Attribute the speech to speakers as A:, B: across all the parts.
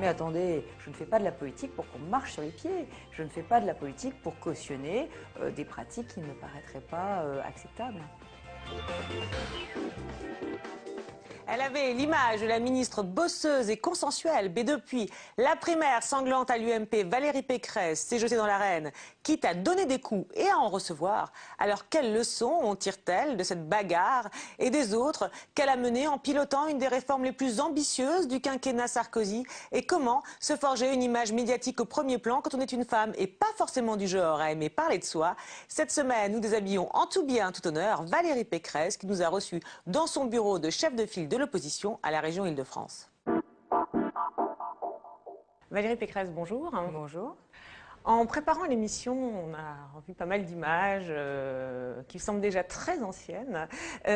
A: attendez, je ne fais pas de la politique pour qu'on marche sur les pieds. Je ne fais pas de la politique pour cautionner des pratiques qui ne me paraîtraient pas acceptables.
B: Elle avait l'image de la ministre bosseuse et consensuelle, mais depuis la primaire sanglante à l'UMP, Valérie Pécresse s'est jetée dans l'arène, quitte à donner des coups et à en recevoir. Alors quelles leçons en tire-t-elle de cette bagarre et des autres qu'elle a menées en pilotant une des réformes les plus ambitieuses du quinquennat Sarkozy? Et comment se forger une image médiatique au premier plan quand on est une femme et pas forcément du genre à aimer parler de soi? Cette semaine, nous déshabillons en tout bien, tout honneur Valérie Pécresse qui nous a reçus dans son bureau de chef de file de l'opposition à la région Île-de-France. Valérie Pécresse, bonjour.
A: Bonjour.
B: En préparant l'émission, on a vu pas mal d'images qui semblent déjà très anciennes,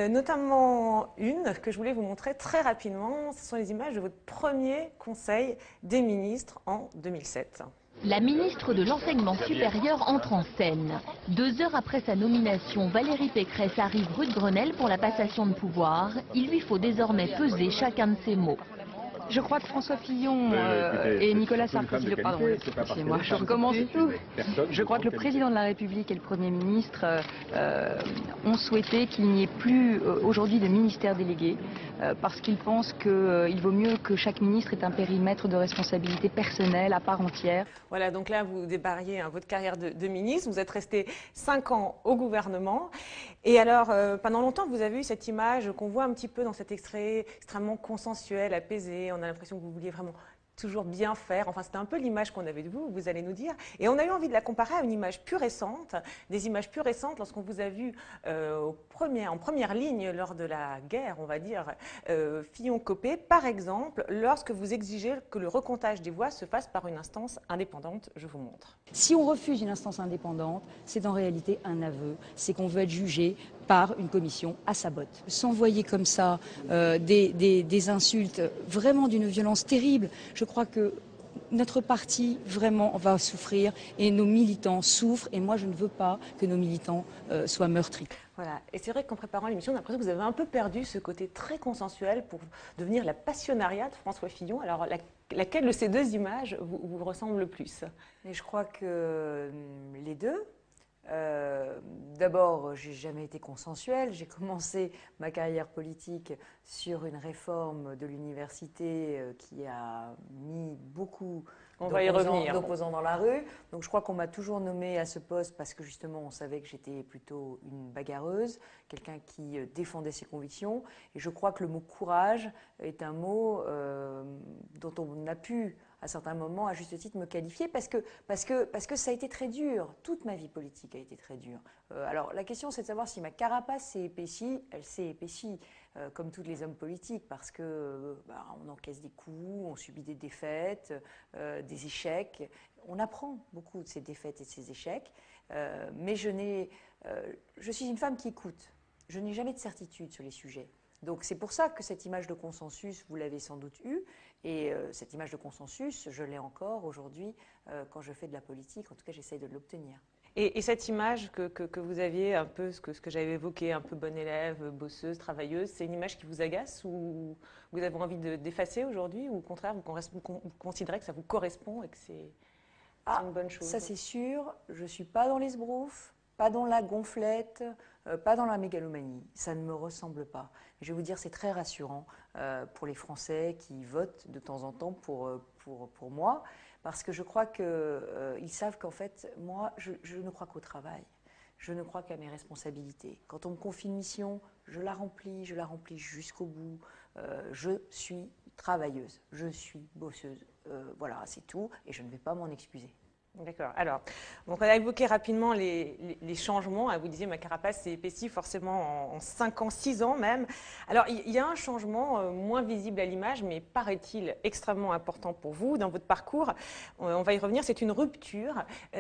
B: notamment une que je voulais vous montrer très rapidement. Ce sont les images de votre premier conseil des ministres en 2007.
C: La ministre de l'Enseignement supérieur entre en scène. 2 heures après sa nomination, Valérie Pécresse arrive rue de Grenelle pour la passation de pouvoir. Il lui faut désormais peser chacun de ses mots.
D: Je crois que François Fillon et Nicolas Sarkozy, pardon, excusez-moi, je recommence tout. Je crois que le président de la République et le Premier ministre ont souhaité qu'il n'y ait plus aujourd'hui de ministère délégué parce qu'ils pensent qu'il vaut mieux que chaque ministre ait un périmètre de responsabilité personnelle à part entière.
B: Voilà, donc là vous débarriez votre carrière de ministre, vous êtes resté 5 ans au gouvernement et alors pendant longtemps vous avez eu cette image qu'on voit un petit peu dans cet extrait extrêmement consensuel, apaisé. On a l'impression que vous vouliez vraiment toujours bien faire. Enfin, c'était un peu l'image qu'on avait de vous, vous allez nous dire. Et on a eu envie de la comparer à une image plus récente, des images plus récentes lorsqu'on vous a vu en première ligne lors de la guerre, on va dire, Fillon-Copé, par exemple, lorsque vous exigez que le recomptage des voix se fasse par une instance indépendante. Je vous montre.
E: Si on refuse une instance indépendante, c'est en réalité un aveu. C'est qu'on veut être jugé par une commission à sa botte. S'envoyer comme ça des insultes vraiment d'une violence terrible, je crois que notre parti vraiment va souffrir et nos militants souffrent et moi je ne veux pas que nos militants soient meurtris.
B: Voilà, et c'est vrai qu'en préparant l'émission, on a l'impression que vous avez un peu perdu ce côté très consensuel pour devenir la passionnariat de François Fillon. Alors laquelle de ces deux images vous ressemble le plus?
A: Et je crois que les deux. D'abord, j'ai jamais été consensuelle. J'ai commencé ma carrière politique sur une réforme de l'université qui a mis beaucoup d'opposants dans la rue. Donc je crois qu'on m'a toujours nommée à ce poste parce que justement on savait que j'étais plutôt une bagarreuse, quelqu'un qui défendait ses convictions. Et je crois que le mot courage est un mot dont on a pu à certains moments, à juste titre, me qualifier parce que ça a été très dur. Toute ma vie politique a été très dure. Alors la question c'est de savoir si ma carapace s'est épaissie. Elle s'est épaissie comme tous les hommes politiques parce que on encaisse des coups, on subit des défaites, des échecs. On apprend beaucoup de ces défaites et de ces échecs. Mais je suis une femme qui écoute. Je n'ai jamais de certitude sur les sujets. Donc c'est pour ça que cette image de consensus, vous l'avez sans doute eue, et cette image de consensus, je l'ai encore aujourd'hui quand je fais de la politique, en tout cas j'essaye de l'obtenir.
B: Et cette image que vous aviez, un peu ce que j'avais évoqué, un peu bonne élève, bosseuse, travailleuse, c'est une image qui vous agace ou vous avez envie d'effacer aujourd'hui ou au contraire vous considérez que ça vous correspond et que c'est une bonne chose?
A: Ça c'est sûr, je ne suis pas dans l'esbrouf, pas dans la gonflette, pas dans la mégalomanie, ça ne me ressemble pas. Je vais vous dire, c'est très rassurant pour les Français qui votent de temps en temps pour moi, parce que je crois qu'ils savent qu'en fait, moi, je ne crois qu'au travail, je ne crois qu'à mes responsabilités. Quand on me confie une mission, je la remplis jusqu'au bout, je suis travailleuse, je suis bosseuse, voilà, c'est tout, et je ne vais pas m'en excuser.
B: D'accord. Alors, donc on a évoqué rapidement les changements. Vous disiez, ma carapace s'est épaissie forcément en 5 ans, 6 ans même. Alors, il y a un changement moins visible à l'image, mais paraît-il extrêmement important pour vous dans votre parcours. On va y revenir. C'est une rupture,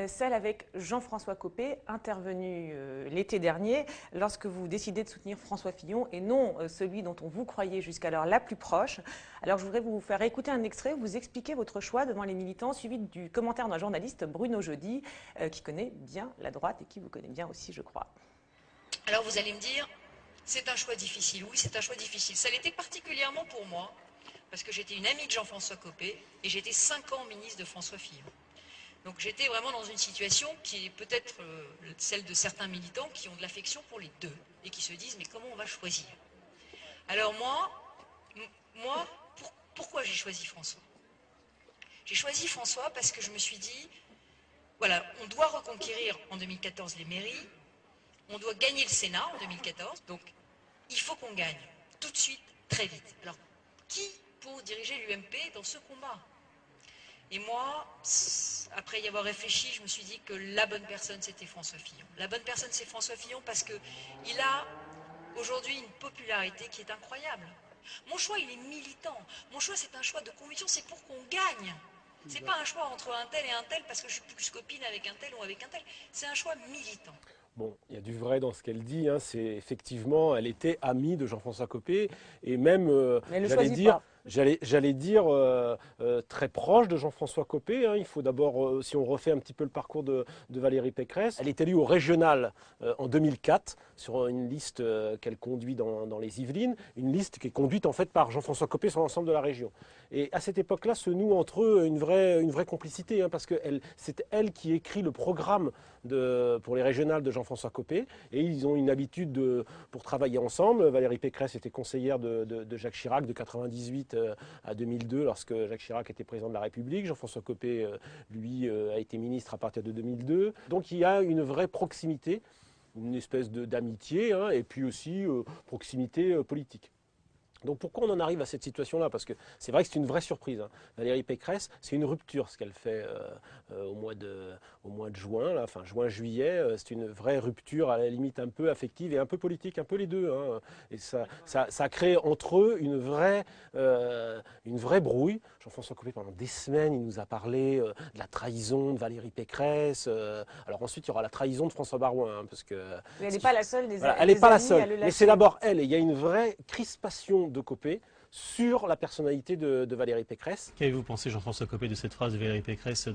B: celle avec Jean-François Copé, intervenu l'été dernier, lorsque vous décidez de soutenir François Fillon et non celui dont on vous croyait jusqu'alors la plus proche. Alors, je voudrais vous faire écouter un extrait où vous expliquez votre choix devant les militants, suivi du commentaire d'un journaliste, Bruno Jeudi, qui connaît bien la droite et qui vous connaît bien aussi, je crois.
F: Alors vous allez me dire, c'est un choix difficile. Oui, c'est un choix difficile. Ça l'était particulièrement pour moi, parce que j'étais une amie de Jean-François Copé et j'étais 5 ans ministre de François Fillon. Donc j'étais vraiment dans une situation qui est peut-être celle de certains militants qui ont de l'affection pour les deux et qui se disent mais comment on va choisir? Alors moi pourquoi j'ai choisi François? J'ai choisi François parce que je me suis dit, voilà, on doit reconquérir en 2014 les mairies, on doit gagner le Sénat en 2014, donc il faut qu'on gagne tout de suite, très vite. Alors, qui pour diriger l'UMP dans ce combat? Et moi, après y avoir réfléchi, je me suis dit que la bonne personne, c'était François Fillon. La bonne personne, c'est François Fillon parce qu'il a aujourd'hui une popularité qui est incroyable. Mon choix, il est militant. Mon choix, c'est un choix de conviction, c'est pour qu'on gagne. C'est pas un choix entre un tel et un tel parce que je suis plus copine avec un tel ou avec un tel. C'est un choix militant.
G: Bon, il y a du vrai dans ce qu'elle dit. Hein. C'est effectivement, elle était amie de Jean-François Copé et même, j'allais dire, très proche de Jean-François Copé. Hein. Il faut d'abord, si on refait un petit peu le parcours de Valérie Pécresse, elle est élue au régional en 2004 sur une liste qu'elle conduit dans les Yvelines, une liste qui est conduite en fait par Jean-François Copé sur l'ensemble de la région. Et à cette époque-là se noue entre eux une vraie complicité, hein, parce que c'est elle qui écrit le programme pour les régionales de Jean-François Copé, et ils ont une habitude pour travailler ensemble. Valérie Pécresse était conseillère de Jacques Chirac de 1998 à 2002, lorsque Jacques Chirac était président de la République. Jean-François Copé, lui, a été ministre à partir de 2002. Donc il y a une vraie proximité, une espèce d'amitié, hein, et puis aussi proximité politique. Donc pourquoi on en arrive à cette situation-là? Parce que c'est vrai que c'est une vraie surprise. Hein. Valérie Pécresse, c'est une rupture ce qu'elle fait au mois de juin, là, enfin juin-juillet. C'est une vraie rupture à la limite un peu affective et un peu politique, un peu les deux. Hein. Et ça crée entre eux une vraie brouille. Jean-François Copé, pendant des semaines, il nous a parlé de la trahison de Valérie Pécresse. Alors ensuite, il y aura la trahison de François Baroin. Hein, parce que,
B: mais elle n'est pas la seule des
G: voilà, elle n'est pas la seule, mais c'est d'abord elle. Et il y a une vraie crispation de Copé sur la personnalité de Valérie Pécresse.
H: Qu'avez-vous pensé, Jean-François Copé, de cette phrase de Valérie Pécresse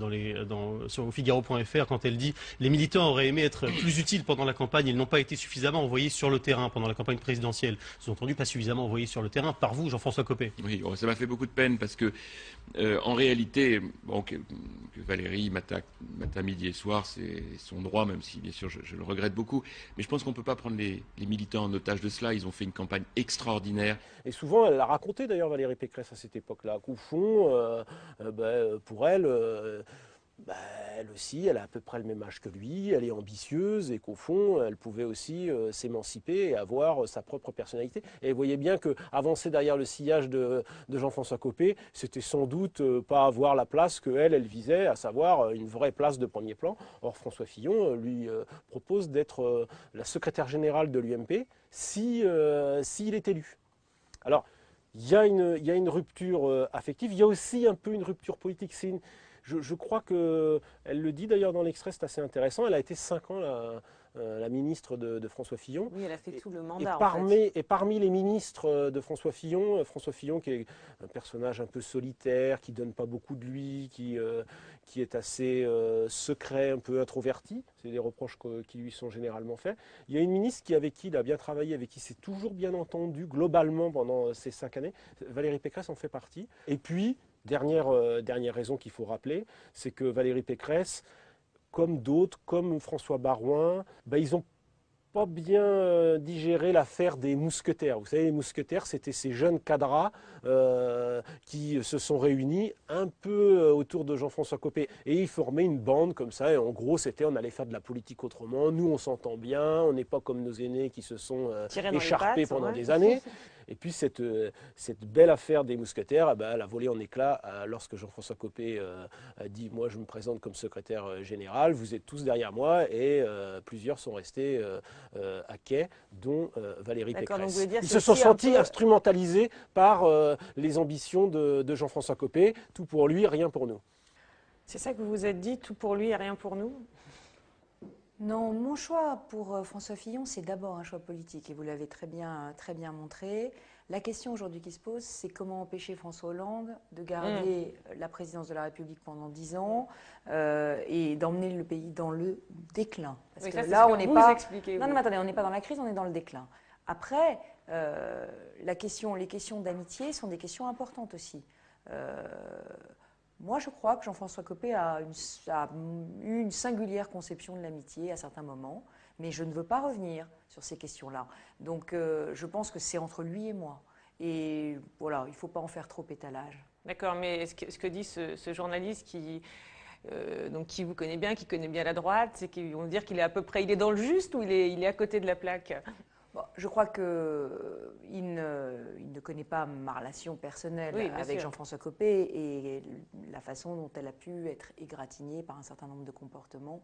H: sur Figaro.fr quand elle dit « Les militants auraient aimé être plus utiles pendant la campagne, ils n'ont pas été suffisamment envoyés sur le terrain pendant la campagne présidentielle ». Sous-entendu, pas suffisamment envoyés sur le terrain par vous, Jean-François Copé.
I: Oui, ça m'a fait beaucoup de peine parce que, en réalité, bon, que Valérie m'attaque matin, midi et soir, c'est son droit, même si, bien sûr, je le regrette beaucoup. Mais je pense qu'on ne peut pas prendre les militants en otage de cela. Ils ont fait une campagne extraordinaire.
G: Et souvent, elle l'a raconté d'ailleurs, Valérie Pécresse, à cette époque-là, qu'au fond, pour elle, elle aussi, elle a à peu près le même âge que lui, elle est ambitieuse et qu'au fond, elle pouvait aussi s'émanciper et avoir sa propre personnalité. Et vous voyez bien qu'avancer derrière le sillage de Jean-François Copé, c'était sans doute pas avoir la place qu'elle visait, à savoir une vraie place de premier plan. Or, François Fillon lui propose d'être la secrétaire générale de l'UMP s'il est élu. Alors, il y a une rupture affective, il y a aussi un peu une rupture politique. Je crois qu'elle le dit d'ailleurs dans l'extrait, c'est assez intéressant. Elle a été 5 ans la ministre de François Fillon.
B: Oui, elle a fait tout le mandat.
G: Et parmi les ministres de François Fillon qui est un personnage un peu solitaire, qui ne donne pas beaucoup de lui, qui est assez secret, un peu introverti, c'est des reproches qui lui sont généralement faits. Il y a une ministre avec qui il a bien travaillé, avec qui c'est toujours bien entendu globalement pendant ces 5 années. Valérie Pécresse en fait partie. Et puis, dernière raison qu'il faut rappeler, c'est que Valérie Pécresse, comme d'autres, comme François Baroin, ils ont pas bien digéré l'affaire des mousquetaires. Vous savez, les mousquetaires, c'était ces jeunes cadras qui se sont réunis un peu autour de Jean-François Copé. Et ils formaient une bande comme ça. Et en gros, on allait faire de la politique autrement. Nous, on s'entend bien. On n'est pas comme nos aînés qui se sont écharpés pendant des années. Et puis cette belle affaire des mousquetaires, elle a volé en éclats lorsque Jean-François Copé a dit « Moi, je me présente comme secrétaire général, vous êtes tous derrière moi » et plusieurs sont restés à quai, dont Valérie Pécresse. Ils se sont sentis instrumentalisés par les ambitions de Jean-François Copé. Tout pour lui, rien pour nous.
B: C'est ça que vous vous êtes dit, tout pour lui et rien pour nous?
A: Non, mon choix pour François Fillon, c'est d'abord un choix politique et vous l'avez très bien montré. La question aujourd'hui qui se pose, c'est comment empêcher François Hollande de garder la présidence de la République pendant 10 ans et d'emmener le pays dans le déclin. Parce que là, on n'est pas... Non, mais attendez, on n'est pas dans la crise, on est dans le déclin. Après, les questions d'amitié sont des questions importantes aussi. Moi, je crois que Jean-François Copé a eu une singulière conception de l'amitié à certains moments, mais je ne veux pas revenir sur ces questions-là. Donc, je pense que c'est entre lui et moi. Et voilà, il ne faut pas en faire trop étalage.
B: D'accord, mais ce que dit ce journaliste qui vous connaît bien, qui connaît bien la droite, c'est qu'ils vont dire qu'il est à peu près, il est dans le juste ou il est à côté de la plaque?
A: Bon, je crois qu'il ne connaît pas ma relation personnelle avec Jean-François Copé et la façon dont elle a pu être égratignée par un certain nombre de comportements.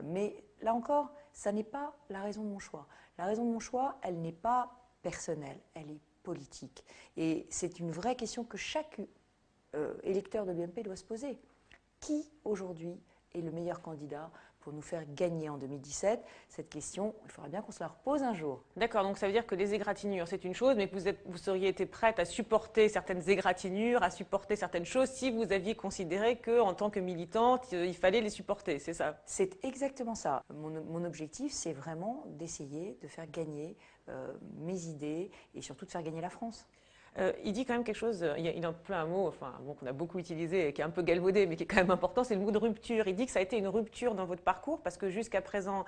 A: Mais là encore, ça n'est pas la raison de mon choix. La raison de mon choix, elle n'est pas personnelle, elle est politique. Et c'est une vraie question que chaque électeur de l'UMP doit se poser. Qui, aujourd'hui, est le meilleur candidat pour nous faire gagner en 2017? Cette question, il faudra bien qu'on se la repose un jour.
B: D'accord, donc ça veut dire que les égratignures, c'est une chose, mais que vous seriez été prête à supporter certaines égratignures, à supporter certaines choses, si vous aviez considéré qu'en tant que militante, il fallait les supporter, c'est ça?
A: C'est exactement ça. Mon objectif, c'est vraiment d'essayer de faire gagner mes idées et surtout de faire gagner la France.
B: Il dit quand même quelque chose, il emploie un mot qu'on a beaucoup utilisé et qui est un peu galvaudé, mais qui est quand même important, c'est le mot de rupture. Il dit que ça a été une rupture dans votre parcours parce que jusqu'à présent,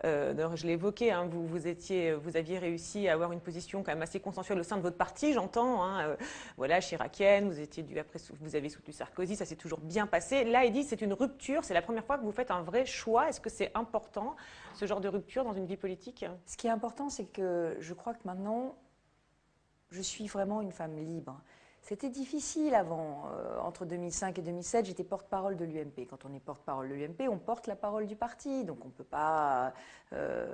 B: je l'ai évoqué, hein, vous aviez réussi à avoir une position quand même assez consensuelle au sein de votre parti, j'entends, voilà, chiracienne, vous avez soutenu Sarkozy, ça s'est toujours bien passé. Là, il dit que c'est une rupture, c'est la première fois que vous faites un vrai choix. Est-ce que c'est important, ce genre de rupture dans une vie politique?
A: Ce qui est important, c'est que je crois que maintenant, je suis vraiment une femme libre. C'était difficile avant. Entre 2005 et 2007, j'étais porte-parole de l'UMP. Quand on est porte-parole de l'UMP, on porte la parole du parti. Donc on ne peut pas...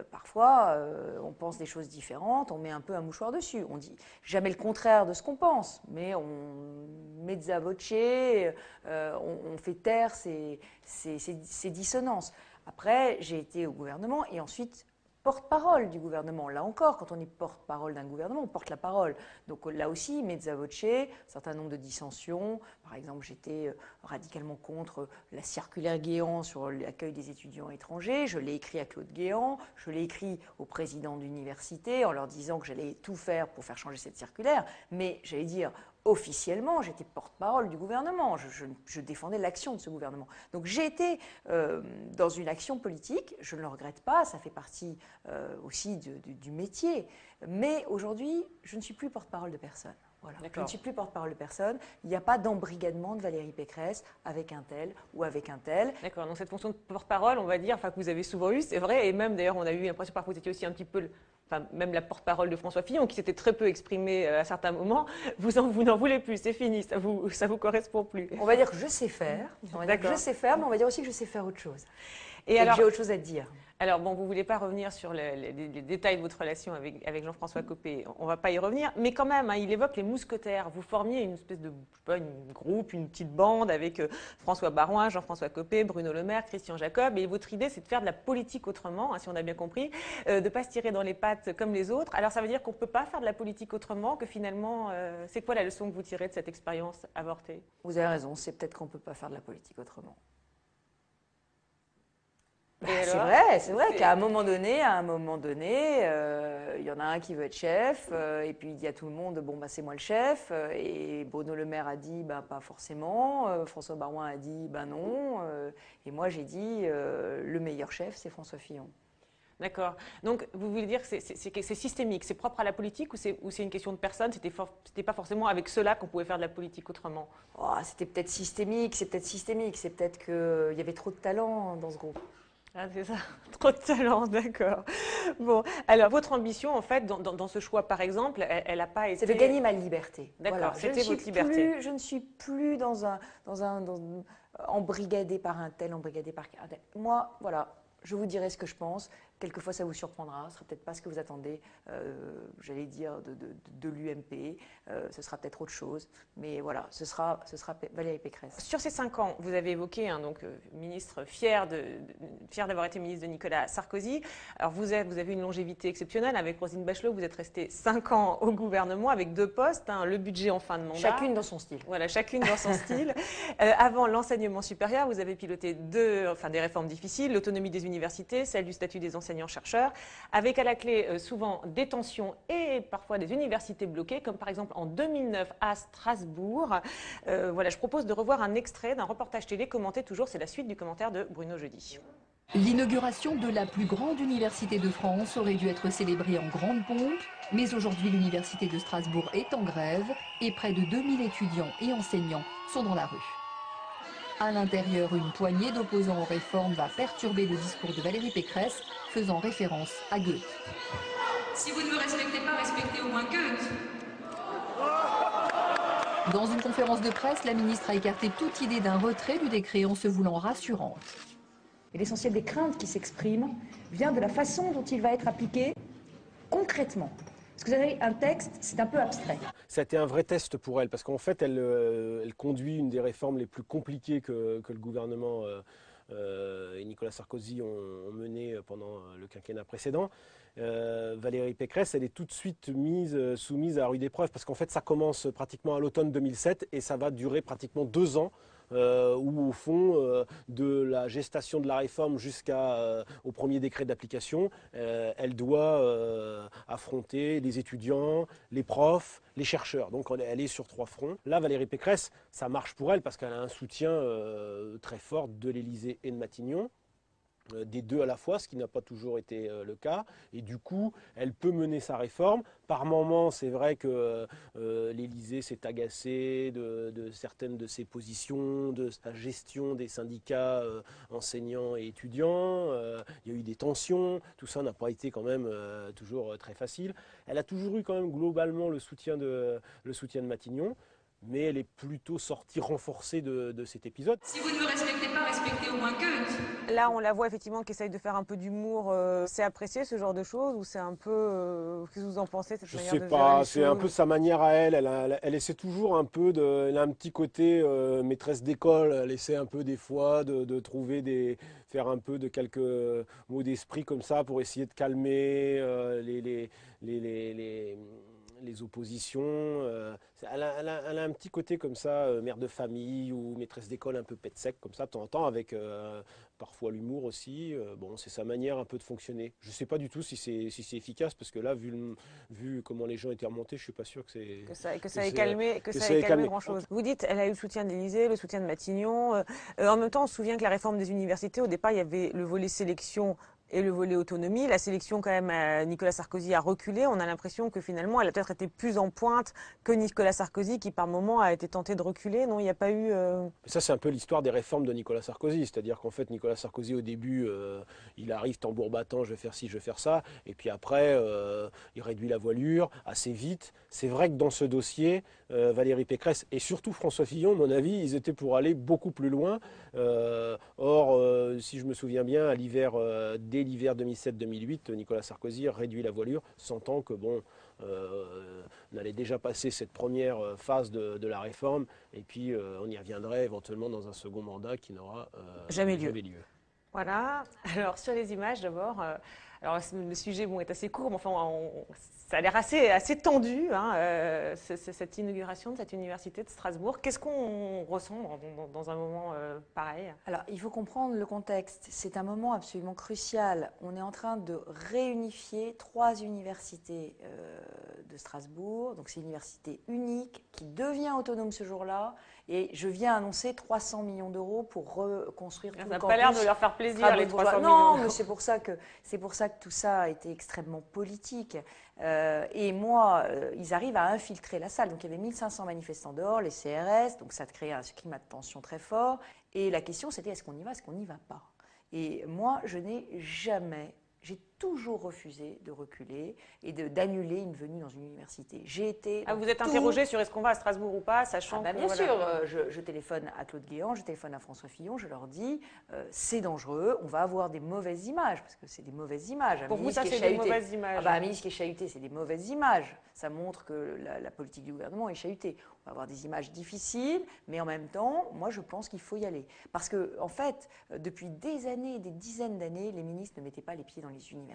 A: parfois, on pense des choses différentes, on met un peu un mouchoir dessus. On dit jamais le contraire de ce qu'on pense, mais on mezza voce, on fait taire ces dissonances. Après, j'ai été au gouvernement et ensuite... porte-parole du gouvernement. Là encore, quand on est porte-parole d'un gouvernement, on porte la parole. Donc là aussi, mezza voce, un certain nombre de dissensions. Par exemple, j'étais radicalement contre la circulaire Guéant sur l'accueil des étudiants étrangers. Je l'ai écrit à Claude Guéant, je l'ai écrit au président d'université en leur disant que j'allais tout faire pour faire changer cette circulaire. Mais j'allais dire... officiellement, j'étais porte-parole du gouvernement, je défendais l'action de ce gouvernement. Donc j'ai été dans une action politique, je ne le regrette pas, ça fait partie aussi du métier. Mais aujourd'hui, je ne suis plus porte-parole de personne. Voilà. Je ne suis plus porte-parole de personne. Il n'y a pas d'embrigadement de Valérie Pécresse avec un tel ou avec un tel.
B: D'accord, donc cette fonction de porte-parole, on va dire, que vous avez souvent eue, c'est vrai, et même d'ailleurs on a eu l'impression parfois que vous étiez aussi un petit peu... même la porte-parole de François Fillon, qui s'était très peu exprimé à certains moments, vous n'en voulez plus, c'est fini, ça vous correspond plus.
A: On va dire que je sais faire, mais on va dire aussi que je sais faire autre chose. Et alors, que j'ai autre chose à dire.
B: Alors bon, vous ne voulez pas revenir sur les détails de votre relation avec Jean-François Copé, on ne va pas y revenir, mais quand même, il évoque les mousquetaires. vous formiez une espèce de, groupe, une petite bande avec François Baroin, Jean-François Copé, Bruno Le Maire, Christian Jacob, et votre idée c'est de faire de la politique autrement, si on a bien compris, de ne pas se tirer dans les pattes comme les autres. Alors ça veut dire qu'on ne peut pas faire de la politique autrement, que finalement, c'est quoi la leçon que vous tirez de cette expérience avortée?
A: Vous avez raison, c'est peut-être qu'on ne peut pas faire de la politique autrement. C'est vrai qu'à un moment donné, il y en a un qui veut être chef, et puis il dit à tout le monde, bon, c'est moi le chef, et Bruno Le Maire a dit, pas forcément, François Baroin a dit, non, et moi j'ai dit, le meilleur chef, c'est François Fillon.
B: D'accord. Donc, vous voulez dire que c'est systémique, c'est propre à la politique ou c'est une question de personne? C'était pas forcément avec cela qu'on pouvait faire de la politique autrement?
A: C'était peut-être systémique, c'est peut-être qu'il y avait trop de talent dans ce groupe.
B: Ah, c'est ça, trop de talent, d'accord. Bon, alors votre ambition, en fait, dans ce choix, par exemple, elle n'a pas été...
A: C'est de gagner ma liberté.
B: D'accord,
A: voilà.
B: c'était votre liberté.
A: Je ne suis plus embrigadée par un tel, embrigadée par un tel. Moi, voilà, je vous dirai ce que je pense. Quelquefois, ça vous surprendra. Ce ne sera peut-être pas ce que vous attendez, j'allais dire, de l'UMP. Ce sera peut-être autre chose. Mais voilà, ce sera Valérie Pécresse.
B: Sur ces 5 ans, vous avez évoqué, ministre fier d'avoir été ministre de Nicolas Sarkozy. Alors, vous avez une longévité exceptionnelle. Avec Roselyne Bachelot, vous êtes restée 5 ans au gouvernement avec 2 postes, le budget en fin de mandat.
A: Chacune dans son style.
B: Voilà, chacune dans son style. Avant l'enseignement supérieur, vous avez piloté des réformes difficiles, l'autonomie des universités, celle du statut des enseignants enseignants-chercheurs, avec à la clé souvent des tensions et parfois des universités bloquées, comme par exemple en 2009 à Strasbourg. Voilà, je propose de revoir un extrait d'un reportage télé commenté toujours, c'est la suite du commentaire de Bruno Jeudi.
J: L'inauguration de la plus grande université de France aurait dû être célébrée en grande pompe, mais aujourd'hui l'université de Strasbourg est en grève et près de 2000 étudiants et enseignants sont dans la rue. À l'intérieur, une poignée d'opposants aux réformes va perturber le discours de Valérie Pécresse, faisant référence à Goethe.
K: Si vous ne me respectez pas, respectez au moins Goethe.
J: Dans une conférence de presse, la ministre a écarté toute idée d'un retrait du décret en se voulant rassurante.
E: Et l'essentiel des craintes qui s'expriment vient de la façon dont il va être appliqué concrètement. Parce que vous avez un texte, c'est un peu abstrait.
G: Ça a été un vrai test pour elle, parce qu'en fait, elle conduit une des réformes les plus compliquées que le gouvernement et Nicolas Sarkozy ont menées pendant le quinquennat précédent. Valérie Pécresse, elle est tout de suite soumise à rude épreuve, parce qu'en fait, ça commence pratiquement à l'automne 2007 et ça va durer pratiquement 2 ans. Où au fond, de la gestation de la réforme jusqu'au premier décret d'application, elle doit affronter les étudiants, les profs, les chercheurs. Donc elle est sur 3 fronts. Là, Valérie Pécresse, ça marche pour elle parce qu'elle a un soutien très fort de l'Élysée et de Matignon. Des deux à la fois, ce qui n'a pas toujours été le cas. Et du coup, elle peut mener sa réforme. Par moments, c'est vrai que l'Élysée s'est agacé de certaines de ses positions, de sa gestion des syndicats enseignants et étudiants. Il y a eu des tensions. Tout ça n'a pas été quand même toujours très facile. Elle a toujours eu quand même globalement le soutien de Matignon. Mais elle est plutôt sortie renforcée de cet épisode.
K: Si vous ne me respectez pas, respectez au moins Goethe.
B: Là, on la voit effectivement qui essaye de faire un peu d'humour. C'est apprécié ce genre de choses ou c'est un peu... Qu'est-ce que vous en pensez, cette manière de gérer les choses ?
G: Je sais pas, c'est un peu sa manière à elle. Elle essaie toujours un peu elle a un petit côté maîtresse d'école. Elle essaie un peu des fois de trouver faire un peu de quelques mots d'esprit comme ça pour essayer de calmer les oppositions. Elle a un petit côté comme ça, mère de famille ou maîtresse d'école un peu pète sec, comme ça, de temps en temps, avec parfois l'humour aussi. Bon, c'est sa manière un peu de fonctionner. Je ne sais pas du tout si c'est efficace, parce que là, vu comment les gens étaient remontés, je ne suis pas sûr que
B: ça ait calmé grand-chose. Vous dites, elle a eu le soutien de l'Élysée, le soutien de Matignon. En même temps, on se souvient que la réforme des universités, au départ, il y avait le volet sélection et le volet autonomie. La sélection, quand même, Nicolas Sarkozy a reculé. On a l'impression que finalement, elle a peut-être été plus en pointe que Nicolas Sarkozy, qui par moment a été tenté de reculer. Non, il n'y a pas eu...
G: Ça, c'est un peu l'histoire des réformes de Nicolas Sarkozy. C'est-à-dire qu'en fait, Nicolas Sarkozy, au début, il arrive tambour battant, je vais faire ci, je vais faire ça. Et puis après, il réduit la voilure assez vite. C'est vrai que dans ce dossier, Valérie Pécresse et surtout François Fillon, à mon avis, ils étaient pour aller beaucoup plus loin. Or, si je me souviens bien, dès l'hiver 2007-2008, Nicolas Sarkozy réduit la voilure, sentant que on allait déjà passer cette première phase de la réforme, et puis on y reviendrait éventuellement dans un second mandat qui n'aura jamais lieu.
B: Voilà. Alors sur les images d'abord. Alors le sujet est assez court, mais enfin ça a l'air assez tendu, hein, cette inauguration de cette université de Strasbourg. Qu'est-ce qu'on ressent dans un moment pareil ?
A: Alors il faut comprendre le contexte. C'est un moment absolument crucial. On est en train de réunifier 3 universités de Strasbourg. Donc c'est une université unique qui devient autonome ce jour-là. Et je viens annoncer 300 millions d'euros pour reconstruire tout le campus.
B: Ça n'a pas l'air de leur faire plaisir, les 300 millions.
A: Non, mais c'est pour ça que tout ça a été extrêmement politique. Et moi, ils arrivent à infiltrer la salle. Donc il y avait 1500 manifestants dehors, les CRS, donc ça créait un climat de tension très fort. Et la question, c'était est-ce qu'on y va, est-ce qu'on n'y va pas ? Et moi, j'ai toujours refusé de reculer et d'annuler une venue dans une université.
B: Vous êtes interrogé sur est-ce qu'on va à Strasbourg ou pas, sachant que...
A: Bien sûr, je téléphone à Claude Guéant, je téléphone à François Fillon, je leur dis c'est dangereux, on va avoir des mauvaises images, parce que c'est des mauvaises images.
B: Pour vous, ça c'est des mauvaises images.
A: Un ministre qui est chahuté, c'est des mauvaises images. Ça montre que la politique du gouvernement est chahutée. On va avoir des images difficiles, mais en même temps, moi je pense qu'il faut y aller. Parce que, en fait, depuis des années, des dizaines d'années, les ministres ne mettaient pas les pieds dans les universités.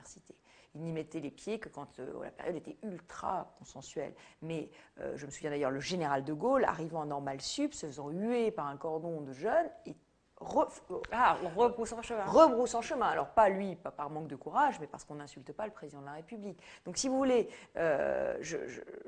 A: Ils n'y mettaient les pieds que quand la période était ultra consensuelle. Mais je me souviens d'ailleurs, le général de Gaulle, arrivant en Normal Sup, se faisant huer par un cordon de jeunes, et
B: rebroussant chemin.
A: Rebroussant chemin. Alors pas lui, pas par manque de courage, mais parce qu'on n'insulte pas le président de la République. Donc si vous voulez,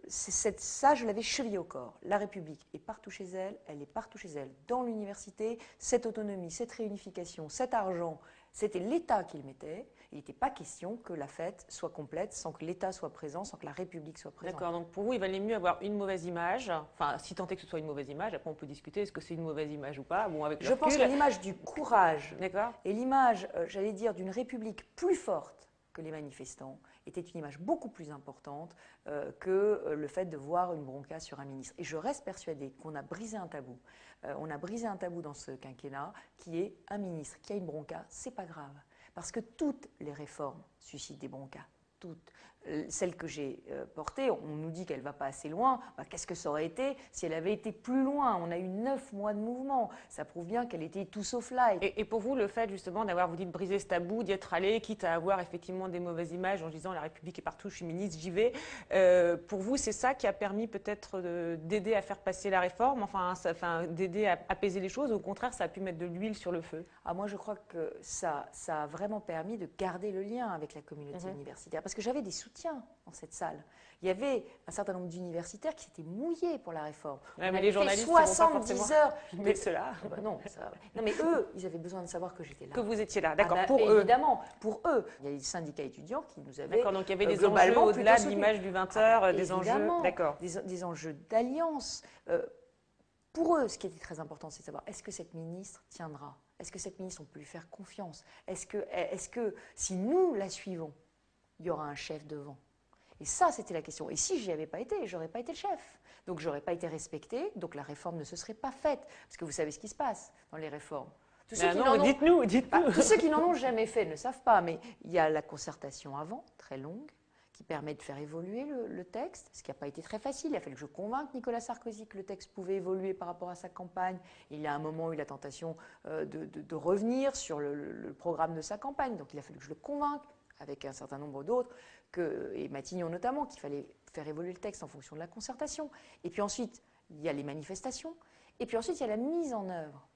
A: ça je l'avais chevillé au corps. La République est partout chez elle, elle est partout chez elle. Dans l'université, cette autonomie, cette réunification, cet argent, c'était l'État qui le mettait. Il n'était pas question que la fête soit complète sans que l'État soit présent, sans que la République soit présente.
B: D'accord, donc pour vous, il valait mieux avoir une mauvaise image, enfin, si tant est que ce soit une mauvaise image, après on peut discuter, est-ce que c'est une mauvaise image ou pas. Bon, avec
A: je pense que l'image du courage et l'image, j'allais dire, d'une République plus forte que les manifestants était une image beaucoup plus importante que le fait de voir une bronca sur un ministre. Et je reste persuadée qu'on a brisé un tabou. On a brisé un tabou dans ce quinquennat qui est un ministre qui a une bronca, c'est pas grave. Parce que toutes les réformes suscitent des broncas, toutes. Celle que j'ai portée, on nous dit qu'elle ne va pas assez loin. Bah, qu'est-ce que ça aurait été si elle avait été plus loin? On a eu 9 mois de mouvement. Ça prouve bien qu'elle était tout sauf light.
B: Et pour vous, le fait justement d'avoir, vous dites, brisé ce tabou, d'y être allé, quitte à avoir effectivement des mauvaises images en disant la République est partout, je suis ministre, j'y vais, pour vous, c'est ça qui a permis peut-être d'aider à faire passer la réforme, enfin d'aider à apaiser les choses, ou au contraire, ça a pu mettre de l'huile sur le feu?
A: Moi, je crois que ça a vraiment permis de garder le lien avec la communauté universitaire. Parce que j'avais des soutiens dans cette salle. Il y avait un certain nombre d'universitaires qui s'étaient mouillés pour la réforme.
B: Ouais, mais les journalistes,
A: 70 heures.
B: Mais cela.
A: Non, mais eux, ils avaient besoin de savoir que j'étais là.
B: Que vous étiez là, d'accord,
A: pour eux. Évidemment, pour eux. Il y a les syndicats étudiants qui nous avaient.
B: D'accord, donc il y avait des enjeux au-delà de l'image du 20h, des enjeux. D'accord.
A: Des enjeux d'alliance. Pour eux, ce qui était très important, c'est de savoir est-ce que cette ministre tiendra? Est-ce que cette ministre, on peut lui faire confiance? Est-ce que si nous la suivons, il y aura un chef devant? Et ça, c'était la question. Et si j'y avais pas été, j'aurais pas été le chef. Donc, j'aurais pas été respectée. Donc, la réforme ne se serait pas faite. Parce que vous savez ce qui se passe dans les réformes.
B: Dites-nous.
A: Tous ceux qui n'en ont jamais fait ne le savent pas. Mais il y a la concertation avant, très longue, qui permet de faire évoluer le texte, ce qui n'a pas été très facile. Il a fallu que je convainque Nicolas Sarkozy que le texte pouvait évoluer par rapport à sa campagne. Il y a un moment eu la tentation de revenir sur le programme de sa campagne. Donc, il a fallu que je le convainque, avec un certain nombre d'autres, et Matignon notamment, qu'il fallait faire évoluer le texte en fonction de la concertation. Et puis ensuite, il y a les manifestations. Et puis ensuite, il y a la mise en œuvre.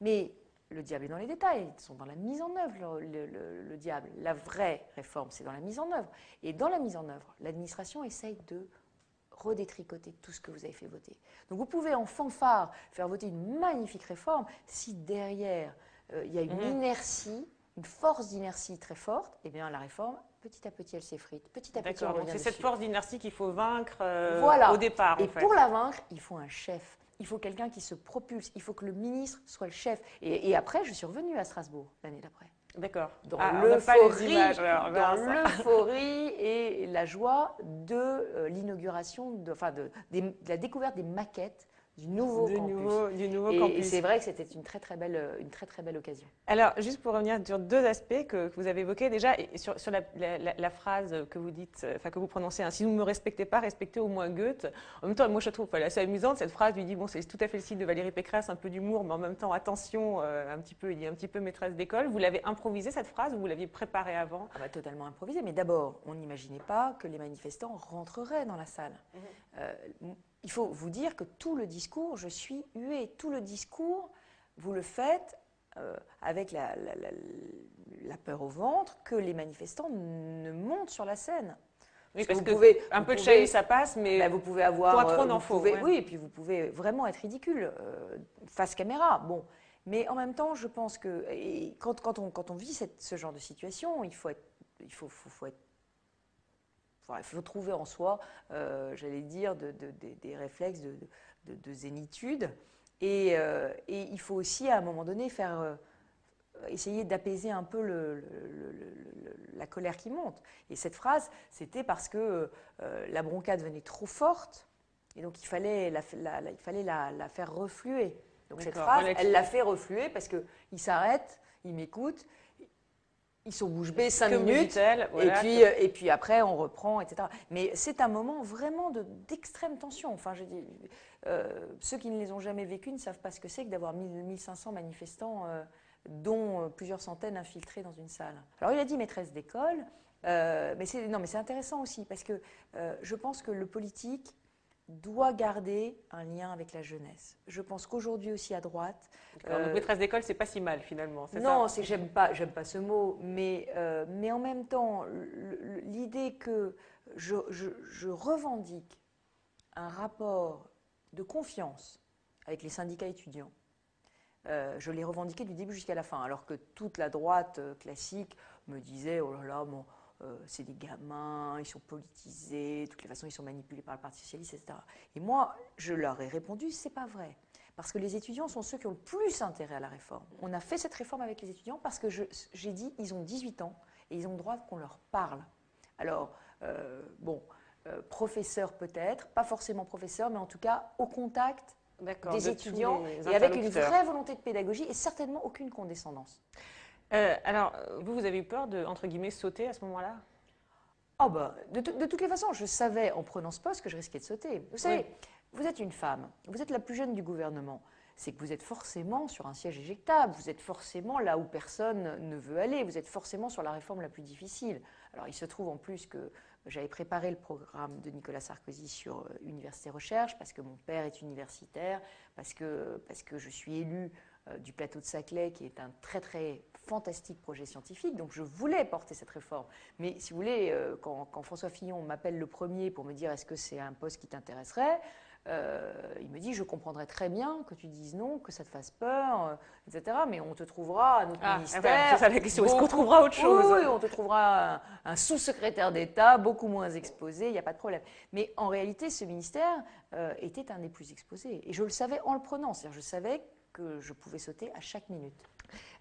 A: Mais le diable est dans les détails. Ils sont dans la mise en œuvre, le diable. La vraie réforme, c'est dans la mise en œuvre. Et dans la mise en œuvre, l'administration essaye de redétricoter tout ce que vous avez fait voter. Donc vous pouvez en fanfare faire voter une magnifique réforme si derrière, il y a une inertie, une force d'inertie très forte, et bien la réforme, petit à petit, elle s'effrite. Petit à petit, on revient
B: donc c'est
A: dessus.
B: cette force d'inertie qu'il faut vaincre au départ.
A: Et pour la vaincre, il faut un chef. Il faut quelqu'un qui se propulse. Il faut que le ministre soit le chef. Et après, je suis revenue à Strasbourg l'année d'après.
B: D'accord.
A: Dans l'euphorie et la joie de l'inauguration, de la découverte des maquettes du nouveau campus. Et c'est vrai que c'était une très très belle occasion.
B: Alors, juste pour revenir sur deux aspects que vous avez évoqués déjà, et sur la phrase que vous dites, que vous prononcez, hein, si vous ne me respectez pas, respectez au moins Goethe. En même temps, moi je trouve assez amusante cette phrase. Lui dit bon, c'est tout à fait le style de Valérie Pécresse, un peu d'humour, mais en même temps attention, il est un petit peu maîtresse d'école. Vous l'avez improvisée cette phrase ou vous l'aviez préparée avant?
A: Totalement improvisée. Mais d'abord, on n'imaginait pas que les manifestants rentreraient dans la salle. Il faut vous dire que tout le discours, je suis huée. Tout le discours, vous le faites avec la peur au ventre que les manifestants ne montent sur la scène.
B: Oui, parce que un peu de chahut, ça passe, mais
A: vous pouvez avoir...
B: Point trop n'en faut.
A: Oui, et puis vous pouvez vraiment être ridicule face caméra. Bon. Mais en même temps, je pense que quand on vit ce genre de situation, il faut trouver en soi, j'allais dire, des réflexes de zénitude. Et il faut aussi, à un moment donné, essayer d'apaiser un peu la colère qui monte. Et cette phrase, c'était parce que la bronca devenait trop forte, et donc il fallait la faire refluer. Donc cette phrase, elle l'a fait refluer parce qu'il s'arrête, il m'écoute. Ils sont bouche bée 5 minutes, et puis après on reprend, etc. Mais c'est un moment vraiment d'extrême tension. Enfin, je dis, ceux qui ne les ont jamais vécus ne savent pas ce que c'est que d'avoir 1500 manifestants, dont plusieurs centaines infiltrés dans une salle. Alors il a dit maîtresse d'école, mais c'est intéressant aussi parce que je pense que le politique doit garder un lien avec la jeunesse. Je pense qu'aujourd'hui aussi à droite...
B: Donc maîtresse d'école, c'est pas si mal finalement, c'est ça?
A: Non, j'aime pas ce mot, mais en même temps, l'idée que je revendique un rapport de confiance avec les syndicats étudiants, je l'ai revendiqué du début jusqu'à la fin, alors que toute la droite classique me disait « oh là là, bon, c'est des gamins, ils sont politisés, de toutes les façons ils sont manipulés par le Parti Socialiste, etc. » Et moi, je leur ai répondu « c'est pas vrai ». Parce que les étudiants sont ceux qui ont le plus intérêt à la réforme. On a fait cette réforme avec les étudiants parce que j'ai dit ils ont 18 ans et ils ont le droit qu'on leur parle. Alors, professeur peut-être, pas forcément professeur, mais en tout cas au contact des étudiants et avec une vraie volonté de pédagogie et certainement aucune condescendance.
B: Alors, vous avez eu peur de, entre guillemets, sauter à ce moment-là?
A: Oh bah, de toutes les façons, je savais en prenant ce poste que je risquais de sauter. Vous savez, vous êtes une femme, vous êtes la plus jeune du gouvernement. C'est que vous êtes forcément sur un siège éjectable, vous êtes forcément là où personne ne veut aller, vous êtes forcément sur la réforme la plus difficile. Alors il se trouve en plus que j'avais préparé le programme de Nicolas Sarkozy sur Université Recherche, parce que mon père est universitaire, parce que je suis élue du plateau de Saclay, qui est un très très fantastique projet scientifique, donc je voulais porter cette réforme. Mais si vous voulez, quand François Fillon m'appelle le premier pour me dire « est-ce que c'est un poste qui t'intéresserait ?» il me dit « je comprendrais très bien que tu dises non, que ça te fasse peur, etc. Mais on te trouvera à notre ministère… »
B: C'est ça la question, est-ce qu'on trouvera autre chose?
A: Oui, on te trouvera un sous-secrétaire d'État beaucoup moins exposé, il n'y a pas de problème. Mais en réalité, ce ministère était un des plus exposés. Et je le savais en le prenant, c'est-à-dire je savais que je pouvais sauter à chaque minute.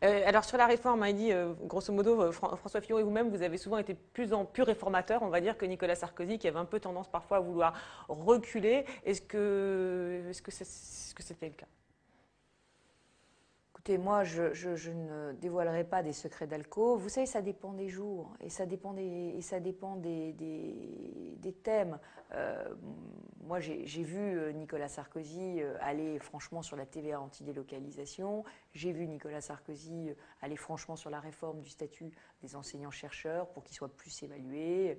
B: Alors sur la réforme, il dit, grosso modo, François Fillon et vous-même, vous avez souvent été plus réformateur, on va dire, que Nicolas Sarkozy, qui avait un peu tendance parfois à vouloir reculer. Est-ce que c'était le cas?
A: Écoutez, moi, je ne dévoilerai pas des secrets d'alcôve. Vous savez, ça dépend des jours et ça dépend des thèmes. Moi, j'ai vu Nicolas Sarkozy aller franchement sur la TVA anti-délocalisation. J'ai vu Nicolas Sarkozy aller franchement sur la réforme du statut des enseignants-chercheurs pour qu'ils soient plus évalués.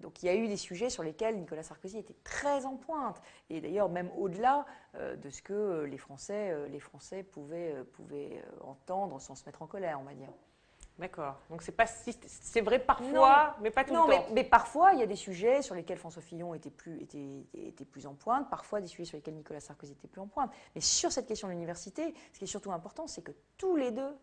A: Donc il y a eu des sujets sur lesquels Nicolas Sarkozy était très en pointe. Et d'ailleurs, même au-delà de ce que les Français pouvaient entendre sans se mettre en colère, on va dire.
B: D'accord. Donc c'est vrai parfois, mais pas tout le temps.
A: Mais parfois, il y a des sujets sur lesquels François Fillon était plus en pointe, parfois des sujets sur lesquels Nicolas Sarkozy était plus en pointe. Mais sur cette question de l'université, ce qui est surtout important, c'est que tous les deux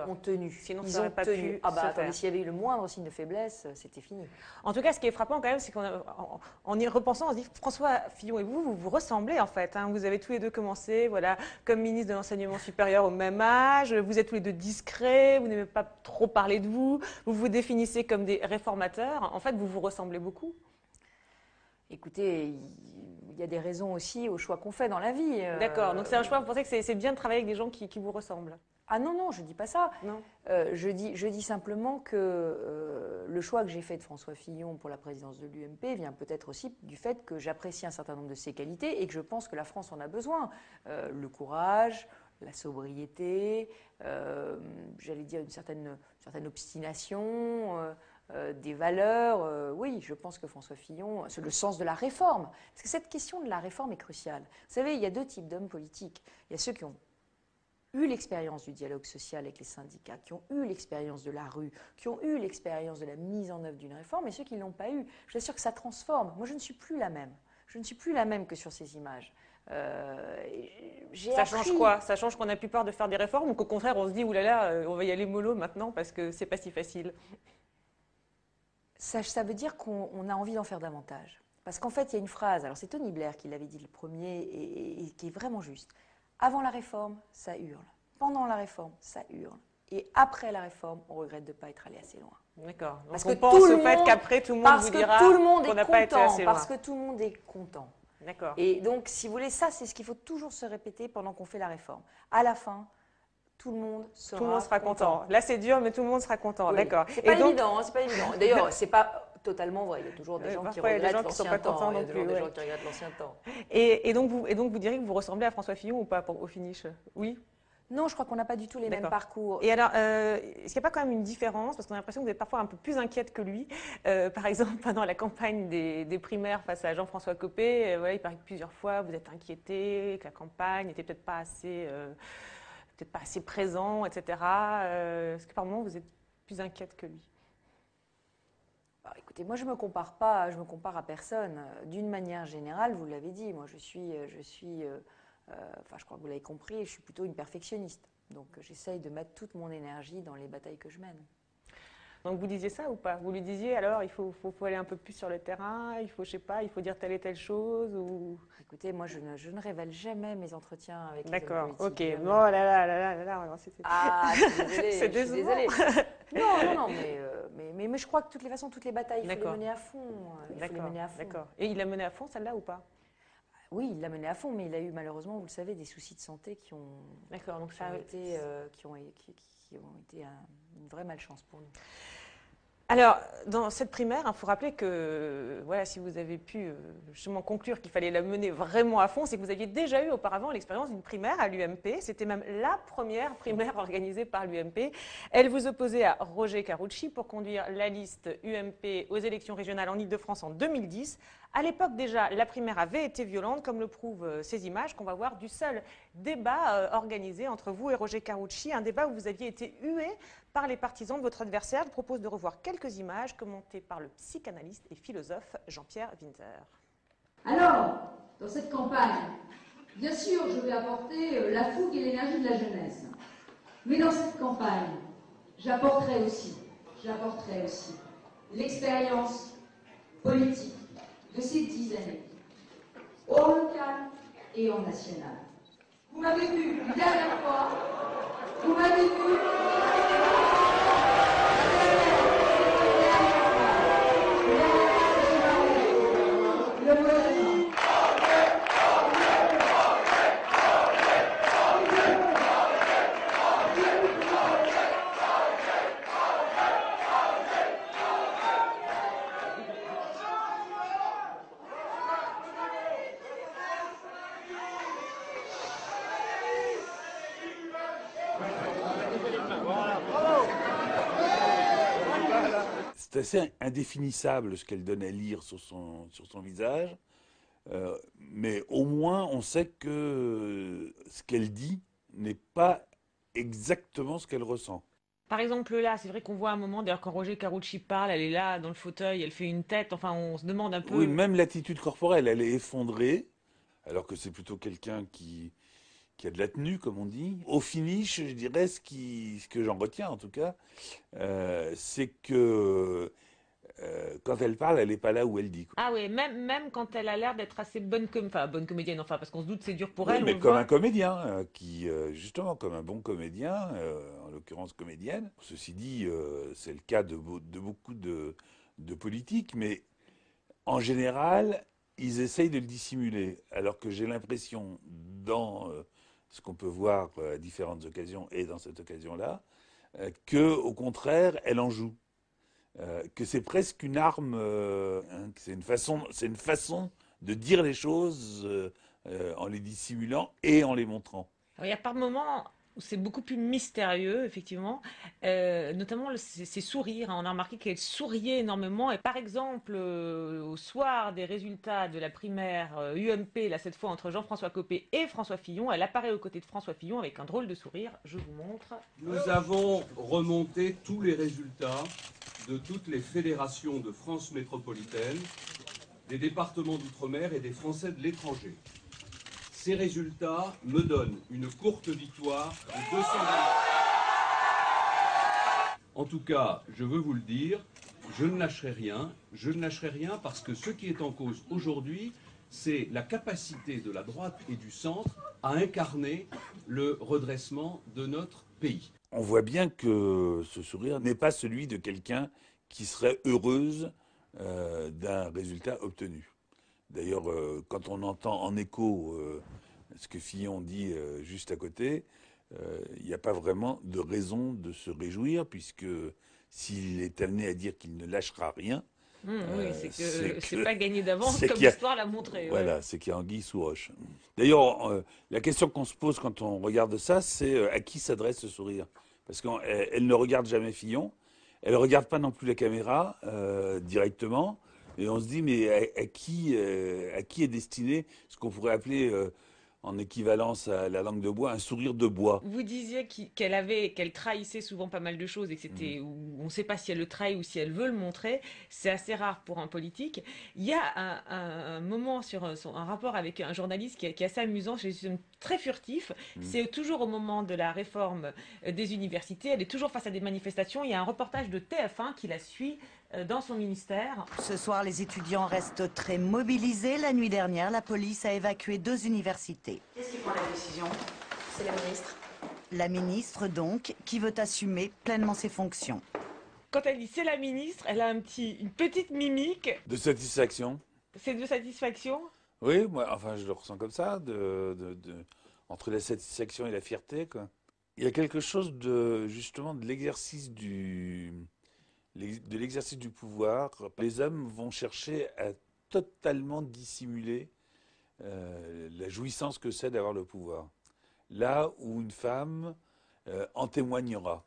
A: ont tenu.
B: Sinon,
A: ils ont pas tenu. Ah bah attendez, s'il y avait eu le moindre signe de faiblesse, c'était fini.
B: En tout cas, ce qui est frappant quand même, c'est qu'en y repensant, on se dit, François Fillon et vous vous ressemblez en fait. Hein. Vous avez tous les deux commencé, voilà, comme ministre de l'enseignement supérieur au même âge. Vous êtes tous les deux discrets, vous n'aimez pas trop parler de vous. Vous vous définissez comme des réformateurs. En fait, vous vous ressemblez beaucoup.
A: Écoutez, il y a des raisons aussi au choix qu'on fait dans la vie.
B: D'accord, donc c'est un choix, vous pensez que c'est bien de travailler avec des gens qui vous ressemblent?
A: Ah non, je ne dis pas ça.
B: Non.
A: Je dis simplement que le choix que j'ai fait de François Fillon pour la présidence de l'UMP vient peut-être aussi du fait que j'apprécie un certain nombre de ses qualités et que je pense que la France en a besoin. Le courage, la sobriété, j'allais dire une certaine obstination, des valeurs. Oui, je pense que François Fillon, c'est le sens de la réforme. Parce que cette question de la réforme est cruciale. Vous savez, il y a deux types d'hommes politiques. Il y a ceux qui ont eu l'expérience du dialogue social avec les syndicats, qui ont eu l'expérience de la rue, qui ont eu l'expérience de la mise en œuvre d'une réforme, et ceux qui ne l'ont pas eu. Je suis sûre que ça transforme. Moi, je ne suis plus la même. Je ne suis plus la même que sur ces images.
B: Ça change quoi? Ça change qu'on n'a plus peur de faire des réformes ou qu'au contraire, on se dit, oulala, on va y aller mollo maintenant parce que c'est pas si facile?
A: Ça veut dire qu'on a envie d'en faire davantage. Parce qu'en fait, il y a une phrase, alors c'est Tony Blair qui l'avait dit le premier et qui est vraiment juste. Avant la réforme, ça hurle. Pendant la réforme, ça hurle. Et après la réforme, on regrette de ne pas être allé assez loin.
B: D'accord. Parce qu'on pense au fait qu'après, tout le monde vous dira qu'on n'a pas été assez loin.
A: Parce que tout le monde est content.
B: D'accord.
A: Et donc, si vous voulez, ça, c'est ce qu'il faut toujours se répéter pendant qu'on fait la réforme. À la fin, tout le monde sera content.
B: Là, c'est dur, mais tout le monde sera content. Oui. D'accord.
A: C'est pas évident, c'est pas évident. D'ailleurs, c'est pas totalement vrai. Il y a toujours des gens qui regrettent l'ancien temps. Il y a toujours des gens qui regrettent l'ancien temps.
B: Et donc, vous diriez que vous ressemblez à François Fillon ou pas au finish? Oui.
A: Non, je crois qu'on n'a pas du tout les mêmes parcours.
B: Et alors, est-ce qu'il n'y a pas quand même une différence? Parce qu'on a l'impression que vous êtes parfois un peu plus inquiète que lui. Par exemple, pendant la campagne des primaires face à Jean-François Copé, voilà, il paraît que plusieurs fois vous êtes inquiété, que la campagne n'était peut-être pas assez présent, etc. Est-ce que par moments vous êtes plus inquiète que lui?
A: Écoutez, moi je me compare pas, je me compare à personne. D'une manière générale, vous l'avez dit, moi je crois que vous l'avez compris, je suis plutôt une perfectionniste. Donc j'essaye de mettre toute mon énergie dans les batailles que je mène.
B: Donc vous disiez ça ou pas? Vous lui disiez alors il faut aller un peu plus sur le terrain, il faut, je sais pas, il faut dire telle et telle chose ou...
A: Écoutez, moi je ne révèle jamais mes entretiens avec les
B: D'accord,
A: hommes politiques.
B: ok. Bon, là,
A: ah, je suis désolée. Non, mais je crois que de toutes les façons, toutes les batailles, il faut les mener à fond.
B: D'accord. Et il l'a mené à fond celle-là ou pas?
A: Oui, il l'a mené à fond, mais il a eu malheureusement, vous le savez, des soucis de santé qui ont été une vraie malchance pour nous.
B: Alors, dans cette primaire, il faut rappeler que voilà, si vous avez pu justement conclure qu'il fallait la mener vraiment à fond, c'est que vous aviez déjà eu auparavant l'expérience d'une primaire à l'UMP. C'était même la première primaire organisée par l'UMP. Elle vous opposait à Roger Carucci pour conduire la liste UMP aux élections régionales en Ile-de-France en 2010. À l'époque déjà, la primaire avait été violente, comme le prouvent ces images qu'on va voir du seul débat organisé entre vous et Roger Carucci, un débat où vous aviez été hué par les partisans de votre adversaire. Je vous propose de revoir quelques images commentées par le psychanalyste et philosophe Jean-Pierre Winter.
L: Alors, dans cette campagne, bien sûr, je vais apporter la fougue et l'énergie de la jeunesse. Mais dans cette campagne, j'apporterai aussi l'expérience politique de ces 10 années, au local et au national. Vous m'avez vu une dernière fois, vous m'avez vu...
M: C'est assez indéfinissable ce qu'elle donne à lire sur son visage, mais au moins on sait que ce qu'elle dit n'est pas exactement ce qu'elle ressent.
B: Par exemple là, c'est vrai qu'on voit un moment, d'ailleurs quand Roger Carucci parle, elle est là dans le fauteuil, elle fait une tête, enfin on se demande un peu...
M: Oui, même l'attitude corporelle, elle est effondrée, alors que c'est plutôt quelqu'un qui a de la tenue, comme on dit. Au finish, je dirais, ce que j'en retiens en tout cas, c'est que quand elle parle, elle n'est pas là où elle dit.
B: Ah oui, même quand elle a l'air d'être assez bonne comédienne, enfin, parce qu'on se doute c'est dur pour
M: oui,
B: elle.
M: Mais comme un comédien, justement, comme un bon comédien, en l'occurrence comédienne. Ceci dit, c'est le cas de beaucoup de politiques, mais en général, ils essayent de le dissimuler, alors que j'ai l'impression, dans ce qu'on peut voir à différentes occasions, et dans cette occasion-là, qu'au contraire, elle en joue. Que c'est presque une arme, que c'est une façon de dire les choses en les dissimulant et en les montrant.
B: Alors, il y a par moments où c'est beaucoup plus mystérieux, effectivement, notamment ses sourires. On a remarqué qu'elle souriait énormément. Et par exemple, au soir des résultats de la primaire UMP, là, cette fois entre Jean-François Copé et François Fillon, elle apparaît aux côtés de François Fillon avec un drôle de sourire. Je vous montre.
N: Nous avons remonté tous les résultats de toutes les fédérations de France métropolitaine, des départements d'outre-mer et des Français de l'étranger. Ces résultats me donnent une courte victoire de 200 000. En tout cas, je veux vous le dire, je ne lâcherai rien. Je ne lâcherai rien parce que ce qui est en cause aujourd'hui, c'est la capacité de la droite et du centre à incarner le redressement de notre pays.
M: On voit bien que ce sourire n'est pas celui de quelqu'un qui serait heureuse d'un résultat obtenu. D'ailleurs, quand on entend en écho ce que Fillon dit juste à côté, il n'y a pas vraiment de raison de se réjouir, puisque s'il est amené à dire qu'il ne lâchera rien,
B: Oui, c'est pas gagné d'avance, comme l'histoire l'a montré.
M: Voilà, c'est qu'il y a anguille sous roche. D'ailleurs, la question qu'on se pose quand on regarde ça, c'est à qui s'adresse ce sourire? Parce qu'elle ne regarde jamais Fillon, elle ne regarde pas non plus la caméra directement, et on se dit, mais à qui est destiné ce qu'on pourrait appeler, en équivalence à la langue de bois, un sourire de bois?
B: Vous disiez qu'elle trahissait souvent pas mal de choses et que c'était, on ne sait pas si elle le trahit ou si elle veut le montrer. C'est assez rare pour un politique. Il y a un moment sur un rapport avec un journaliste qui est assez amusant, je suis très furtif. C'est toujours au moment de la réforme des universités. Elle est toujours face à des manifestations. Il y a un reportage de TF1 qui la suit dans son ministère.
O: Ce soir, les étudiants restent très mobilisés. La nuit dernière, la police a évacué 2 universités.
L: Qu'est-ce qui prend la décision? C'est la ministre.
O: La ministre, donc, qui veut assumer pleinement ses fonctions.
B: Quand elle dit c'est la ministre, elle a une petite mimique.
M: De satisfaction.
B: C'est de satisfaction?
M: Oui, moi, enfin, je le ressens comme ça, entre la satisfaction et la fierté, quoi. Il y a quelque chose justement de l'exercice du pouvoir. Les hommes vont chercher à totalement dissimuler la jouissance que c'est d'avoir le pouvoir. Là où une femme en témoignera,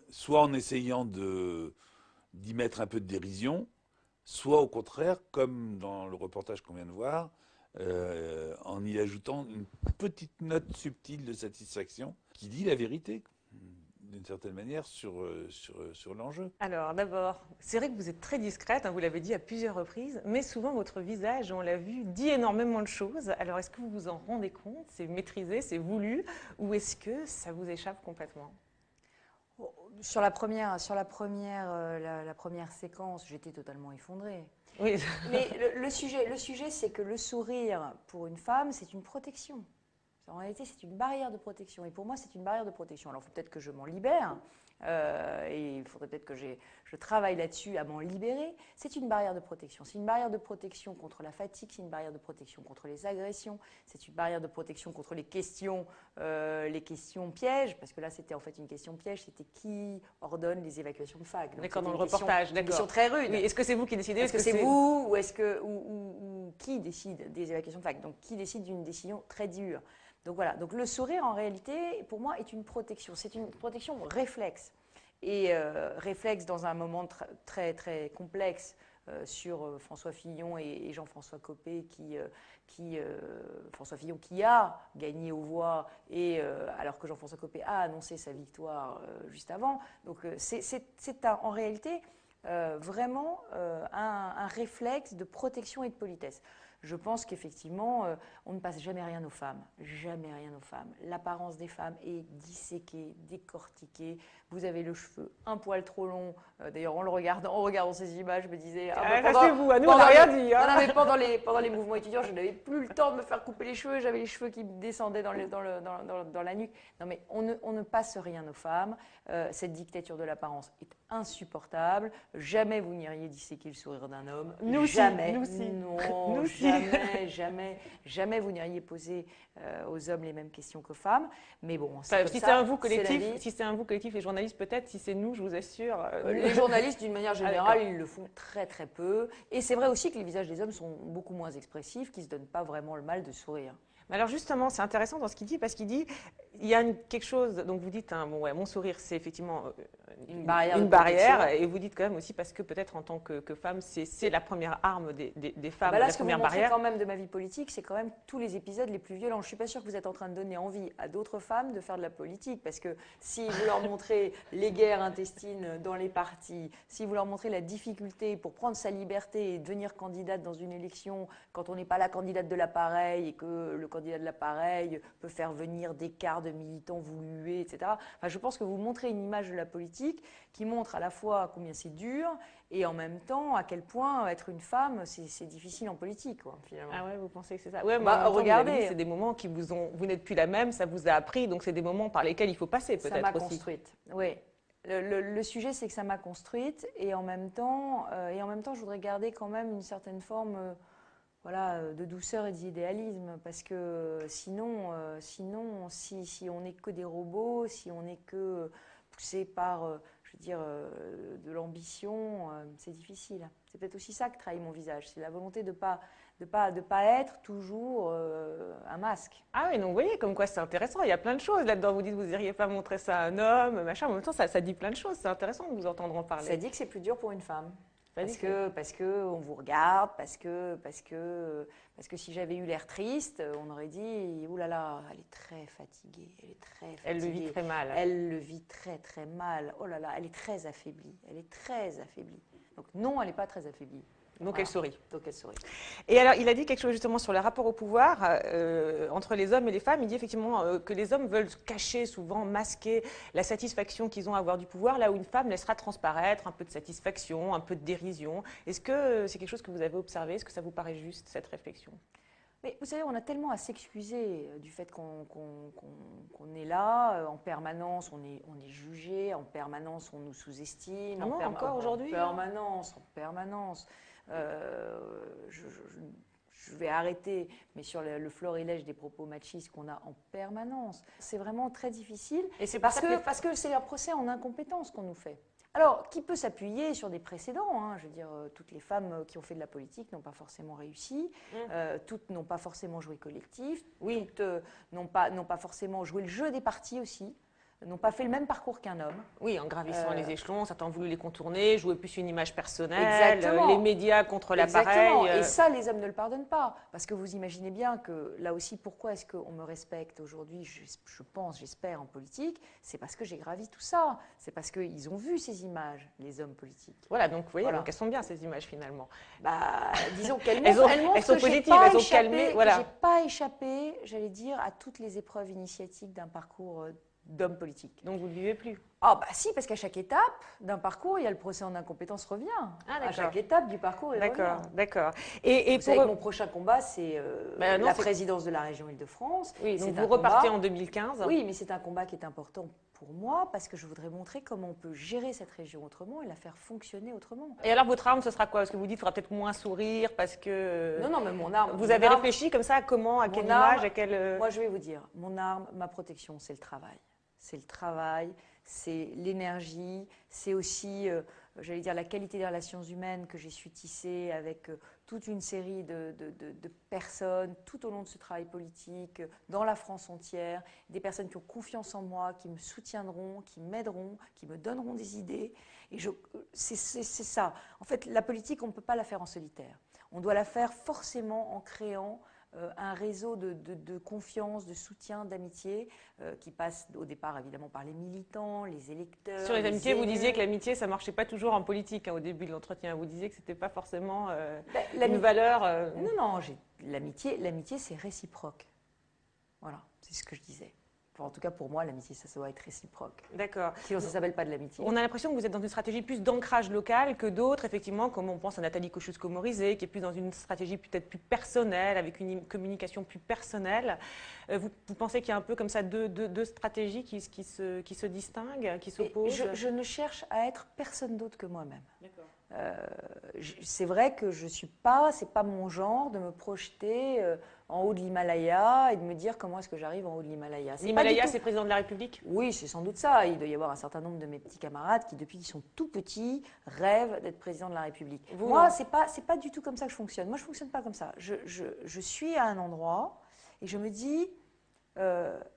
M: soit en essayant d'y mettre un peu de dérision, soit au contraire, comme dans le reportage qu'on vient de voir, en y ajoutant une petite note subtile de satisfaction qui dit la vérité, d'une certaine manière, sur l'enjeu.
B: Alors d'abord, c'est vrai que vous êtes très discrète, hein, vous l'avez dit à plusieurs reprises, mais souvent votre visage, on l'a vu, dit énormément de choses. Alors est-ce que vous vous en rendez compte? C'est maîtrisé, c'est voulu, ou est-ce que ça vous échappe complètement?
A: Sur la première séquence, j'étais totalement effondrée.
B: Oui.
A: Mais le sujet, c'est que le sourire, pour une femme, c'est une protection. En réalité, c'est une barrière de protection. Et pour moi, c'est une barrière de protection. Alors, il faut peut-être que je m'en libère. Et il faudrait peut-être que je travaille là-dessus à m'en libérer. C'est une barrière de protection. C'est une barrière de protection contre la fatigue, c'est une barrière de protection contre les agressions, c'est une barrière de protection contre les questions pièges, parce que là c'était en fait une question piège, c'était qui ordonne les évacuations de fac.
B: D'accord, dans le reportage, d'accord.
A: Une question très rude.
B: Oui, est-ce que c'est vous qui décidez?
A: Est-ce que c'est vous ou qui décide des évacuations de fac? Donc qui décide d'une décision très dure? Donc voilà, donc le sourire en réalité, pour moi, est une protection. C'est une protection réflexe. Et réflexe dans un moment très très complexe sur François Fillon et Jean-François Copé, François Fillon qui a gagné aux voix, alors que Jean-François Copé a annoncé sa victoire juste avant. Donc c'est en réalité vraiment un réflexe de protection et de politesse. Je pense qu'effectivement, on ne passe jamais rien aux femmes. Jamais rien aux femmes. L'apparence des femmes est disséquée, décortiquée. Vous avez le cheveu un poil trop long. D'ailleurs, en regardant ces images, je me disais...
B: c'est vous, à nous, on n'a rien dit.
A: Hein. Non, mais pendant les mouvements étudiants, je n'avais plus le temps de me faire couper les cheveux. J'avais les cheveux qui me descendaient dans la nuque. Non, mais on ne passe rien aux femmes. Cette dictature de l'apparence est insupportable. Jamais vous n'iriez disséquer le sourire d'un homme.
B: Nous
A: jamais.
B: Nous aussi.
A: Non,
B: nous
A: jamais vous n'iriez poser aux hommes les mêmes questions qu'aux femmes. Mais bon,
B: si c'est un vous collectif, les journalistes peut-être, si c'est nous, je vous assure.
A: Les journalistes, d'une manière générale, ils le font très très peu. Et c'est vrai aussi que les visages des hommes sont beaucoup moins expressifs, qu'ils ne se donnent pas vraiment le mal de sourire.
B: Mais alors justement, c'est intéressant dans ce qu'il dit, parce qu'il dit, il y a quelque chose, donc vous dites, hein, mon sourire, c'est effectivement une barrière, et vous dites quand même aussi, parce que peut-être en tant que femme, c'est la première arme des femmes,
A: là,
B: la première barrière.
A: Ce que vous montrez quand même de ma vie politique, c'est quand même tous les épisodes les plus violents. Je ne suis pas sûre que vous êtes en train de donner envie à d'autres femmes de faire de la politique, parce que si vous leur montrez les guerres intestines dans les partis, si vous leur montrez la difficulté pour prendre sa liberté et devenir candidate dans une élection, quand on n'est pas la candidate de l'appareil et que le candidat de l'appareil peut faire venir des quarts de militants vous huer, etc. Enfin, je pense que vous montrez une image de la politique qui montre à la fois combien c'est dur et en même temps à quel point être une femme, c'est difficile en politique, quoi, finalement.
B: Ah ouais, vous pensez que c'est ça? Ouais, regardez, c'est des moments qui vous n'êtes plus la même, ça vous a appris, donc c'est des moments par lesquels il faut passer peut-être aussi.
A: Ça m'a construite, oui. Le sujet, c'est que ça m'a construite et en même temps, je voudrais garder quand même une certaine forme de douceur et d'idéalisme, parce que sinon, si on n'est que des robots, si on n'est que poussé par, je veux dire, de l'ambition, c'est difficile. C'est peut-être aussi ça que trahit mon visage, c'est la volonté de pas être toujours un masque.
B: Ah oui, donc vous voyez, comme quoi c'est intéressant, il y a plein de choses là-dedans. Vous dites que vous n'iriez pas montrer ça à un homme, machin, en même temps, ça dit plein de choses, c'est intéressant de vous entendre en parler.
A: Ça dit que c'est plus dur pour une femme. Parce que on vous regarde, parce que si j'avais eu l'air triste, on aurait dit ouh là là, elle est très fatiguée,
B: Elle le vit très mal.
A: Elle le vit très très mal. Oh là là, elle est très affaiblie. Donc non, elle n'est pas très affaiblie.
B: Donc elle sourit.
A: Donc elle sourit.
B: Et alors, il a dit quelque chose justement sur le rapport au pouvoir entre les hommes et les femmes. Il dit effectivement que les hommes veulent cacher, souvent masquer la satisfaction qu'ils ont à avoir du pouvoir, là où une femme laissera transparaître un peu de satisfaction, un peu de dérision. Est-ce que c'est quelque chose que vous avez observé? Est-ce que ça vous paraît juste, cette réflexion?
A: Mais vous savez, on a tellement à s'excuser du fait qu'on est là, en permanence, on est jugé, en permanence, on nous sous-estime.
B: Ah non, encore aujourd'hui?
A: En permanence. Je vais arrêter, mais sur le florilège des propos machistes qu'on a en permanence, c'est vraiment très difficile.
B: Et c'est
A: parce que c'est un procès en incompétence qu'on nous fait. Alors, qui peut s'appuyer sur des précédents, hein? Je veux dire, toutes les femmes qui ont fait de la politique n'ont pas forcément réussi, toutes n'ont pas forcément joué collectif, toutes n'ont pas forcément joué le jeu des partis aussi, n'ont pas fait le même parcours qu'un homme.
B: Oui, en gravissant les échelons, certains ont voulu les contourner, jouer plus une image personnelle, les médias contre l'appareil.
A: Et ça, les hommes ne le pardonnent pas. Parce que vous imaginez bien que, là aussi, pourquoi est-ce qu'on me respecte aujourd'hui, je pense, j'espère, en politique, c'est parce que j'ai gravi tout ça. C'est parce qu'ils ont vu ces images, les hommes politiques.
B: Voilà, donc vous voyez, donc elles sont bien ces images finalement.
A: Disons qu'elles montrent
B: sont positives, elles ont calmé. Voilà.
A: Je n'ai pas échappé, j'allais dire, à toutes les épreuves initiatiques d'un parcours d'homme politique.
B: Donc vous ne le vivez plus?
A: Ah bah si, parce qu'à chaque étape d'un parcours, il y a le procès en incompétence revient. À chaque étape du parcours, il revient.
B: D'accord.
A: Et vous savez que mon prochain combat, c'est la présidence de la région Île-de-France.
B: Oui, donc vous repartez en 2015.
A: Oui, mais c'est un combat qui est important pour moi, parce que je voudrais montrer comment on peut gérer cette région autrement et la faire fonctionner autrement.
B: Et alors votre arme, ce sera quoi? Parce que vous dites qu'il faudra peut-être moins sourire, parce que...
A: Non, mais mon arme...
B: Vous avez réfléchi comme ça à comment, à quelle image, à quelle...
A: Moi, je vais vous dire, mon arme, ma protection, c'est le travail. C'est le travail, c'est l'énergie, c'est aussi, j'allais dire, la qualité des relations humaines que j'ai su tisser avec toute une série de personnes tout au long de ce travail politique, dans la France entière, des personnes qui ont confiance en moi, qui me soutiendront, qui m'aideront, qui me donneront des idées. Et c'est ça. En fait, la politique, on ne peut pas la faire en solitaire. On doit la faire forcément en créant un réseau de confiance, de soutien, d'amitié qui passe au départ évidemment par les militants, les électeurs.
B: Sur les amitiés, vous disiez que l'amitié, ça ne marchait pas toujours en politique au début de l'entretien. Vous disiez que ce n'était pas forcément une valeur...
A: Non, l'amitié c'est réciproque. Voilà, c'est ce que je disais. Enfin, en tout cas, pour moi, l'amitié, ça doit être réciproque.
B: D'accord.
A: Sinon, ça ne s'appelle pas de l'amitié.
B: On a l'impression que vous êtes dans une stratégie plus d'ancrage local que d'autres, effectivement, comme on pense à Nathalie Kosciusko-Morizet, qui est plus dans une stratégie peut-être plus personnelle, avec une communication plus personnelle. Vous pensez qu'il y a un peu comme ça deux stratégies qui se distinguent, qui s'opposent?
A: Je ne cherche à être personne d'autre que moi-même.
B: D'accord.
A: C'est vrai que c'est pas mon genre de me projeter en haut de l'Himalaya et de me dire comment est-ce que j'arrive en haut de l'Himalaya.
B: L'Himalaya, c'est le président de la République?
A: Oui, c'est sans doute ça. Il doit y avoir un certain nombre de mes petits camarades qui, depuis qu'ils sont tout petits, rêvent d'être président de la République. Moi, c'est pas du tout comme ça que je fonctionne. Moi, je fonctionne pas comme ça. Je suis à un endroit et je me dis...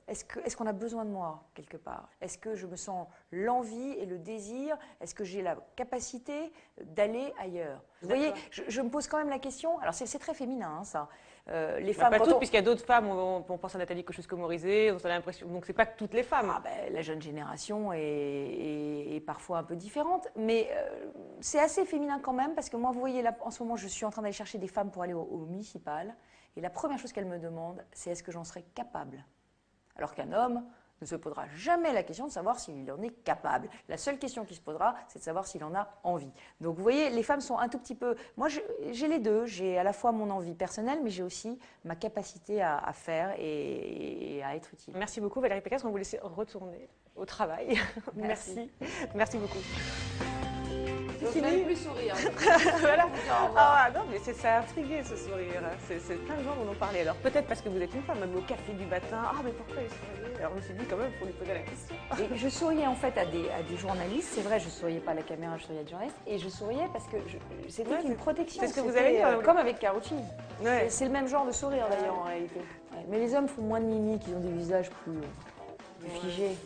A: est-ce qu'on a besoin de moi quelque part? Est-ce que je me sens l'envie et le désir? Est-ce que j'ai la capacité d'aller ailleurs? Vous voyez, je me pose quand même la question. Alors c'est très féminin, hein, ça. Les femmes,
B: pas toutes, puisqu'il y a d'autres femmes. On pense à Nathalie Kosciusko-Morizet. On a l'impression. Donc c'est pas que toutes les femmes.
A: La jeune génération est parfois un peu différente, mais c'est assez féminin quand même, parce que moi, vous voyez, là, en ce moment, je suis en train d'aller chercher des femmes pour aller au municipal. Et la première chose qu'elle me demande, c'est est-ce que j'en serais capable? Alors qu'un homme ne se posera jamais la question de savoir s'il en est capable. La seule question qui se posera, c'est de savoir s'il en a envie. Donc vous voyez, les femmes sont un tout petit peu... Moi, j'ai les deux. J'ai à la fois mon envie personnelle, mais j'ai aussi ma capacité à faire et à être utile.
B: Merci beaucoup Valérie Pécresse. On va vous laisser retourner au travail. Merci. Merci beaucoup. Cécilie.
P: Même plus sourire.
B: Voilà. Ah non, mais ça a intrigué ce sourire. C'est plein de gens m'en ont parlé. Alors peut-être parce que vous êtes une femme, même au café du matin. Ah mais pourquoi il souriait? Alors je me suis dit quand même, il faut lui poser la question.
A: Et je souriais en fait à des journalistes. C'est vrai, je souriais pas à la caméra, je souriais à des journalistes. Et je souriais parce que c'était une protection.
B: C'est ce que vous avez dit.
A: Comme avec Carucci.
B: Ouais.
A: C'est le même genre de sourire d'ailleurs en réalité. Ouais. Mais les hommes font moins de mimiques, ils ont des visages plus figés.